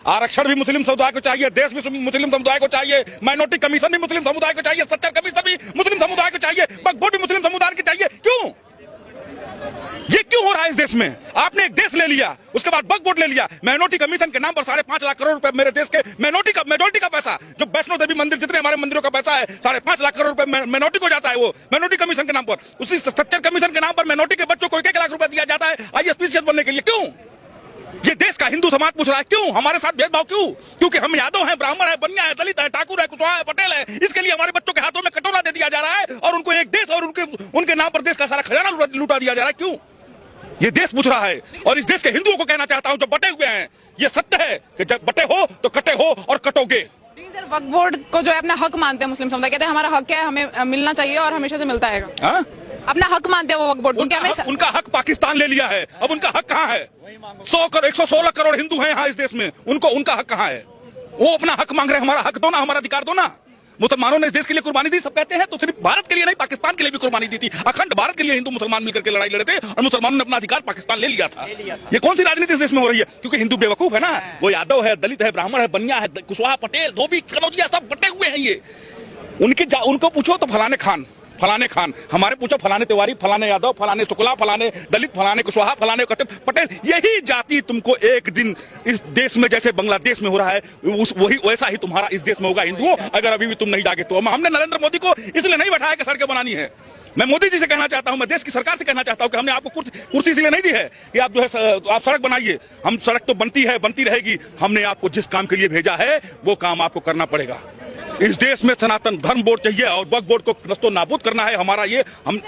आरक्षण भी मुस्लिम समुदाय को चाहिए, देश भी मुस्लिम समुदाय को चाहिए, माइनॉरिटी कमीशन भी मुस्लिम समुदाय को चाहिए, सच्चर कमीशन भी मुस्लिम समुदाय को चाहिए, वक्फ बोर्ड भी मुस्लिम समुदाय को चाहिए। क्यों? ये क्यों हो रहा है इस देश में? आपने एक देश ले लिया, उसके बाद वक्फ बोर्ड ले लिया, माइनॉरिटी कमीशन के नाम पर 5.5 लाख करोड़ रुपए मेरे देश के मेजोरिटी का पैसा, जो वैष्णो देवी मंदिर जितने हमारे मंदिरों का पैसा है 5.5 लाख करोड़ रुपए माइनॉरिटी को जाता है, वो माइनॉरिटी कमीशन के नाम पर, उसी सच्चर कमीशन के नाम पर माइनॉरिटी के बच्चों को 1-1 लाख रुपए दिया जाता है आईएएस बनने के लिए। क्यों? ये देश का हिंदू समाज पूछ रहा है क्यों हमारे साथ भेदभाव? क्यों? क्योंकि हम यादव हैं, ब्राह्मण है, बनिया है, दलित है, ठाकुर है, कुशवाहा है, पटेल है, इसके लिए हमारे बच्चों के हाथों में कटोरा दे दिया जा रहा है और उनको एक देश और उनके नाम पर देश का सारा खजाना लूटा दिया जा रहा है। क्यों? ये देश पूछ रहा है। और इस देश के हिंदुओं को कहना चाहता हूं जो बटे हुए हैं, ये सत्य है कि जब बटे हो तो कटे हो और कटोगे। सर, वक्फ बोर्ड को जो है अपना हक मानते हैं मुस्लिम समुदाय, कहते हैं हमारा हक है, हमें मिलना चाहिए और हमेशा से मिलता है। अपना हक मानते हैं वो वक्फ बोर्ड को। उनका हक पाकिस्तान ले लिया है, अब उनका हक कहाँ है? 116 करोड़ हिंदू हैं यहाँ इस देश में, उनका हक कहाँ है? वो अपना हक मांग रहे हैं, हमारा हक दो ना, हमारा अधिकार दो ना। मुसलमानों ने इस देश के लिए कुर्बानी दी, सब कहते हैं, तो सिर्फ भारत के लिए नहीं, पाकिस्तान के लिए भी कुर्बानी दी थी। अखंड भारत के लिए हिंदू मुसलमान मिलकर के लड़ाई लड़े थे और मुसलमानों ने अपना अधिकार पाकिस्तान ले लिया था। ये कौन सी राजनीति इस देश में हो रही है? क्योंकि हिंदू बेवकूफ है ना, वो यादव है, दलित है, ब्राह्मण है, बनिया है, कुशवाहा, पटेल, धोबी, कनौजिया सब बटे हुए हैं। ये उनको पूछो तो फलाने खान, हमारे पूछो फलाने तिवारी, फलाने यादव, फलाने शुक्ला, फलाने दलित, फलाने कुशवाहा, फलाने पटेल। यही जाति तुमको एक दिन इस देश में जैसे बांग्लादेश में हो रहा है, वही वैसा ही तुम्हारा इस देश में होगा हिंदुओं, अगर अभी भी तुम नहीं जागे तो। हमने नरेंद्र मोदी को इसलिए नहीं बैठाया कि सड़कें बनानी है। मैं मोदी जी से कहना चाहता हूं, मैं देश की सरकार से कहना चाहता हूं कि हमने आपको कुर्सी इसलिए नहीं दी है कि आप जो है आप सड़क बनाइए। हम सड़क तो बनती है, बनती रहेगी। हमने आपको जिस काम के लिए भेजा है वो काम आपको करना पड़ेगा। इस देश में सनातन धर्म बोर्ड चाहिए और वक्फ बोर्ड को नस्तो नाबूद करना है हमारा ये। हम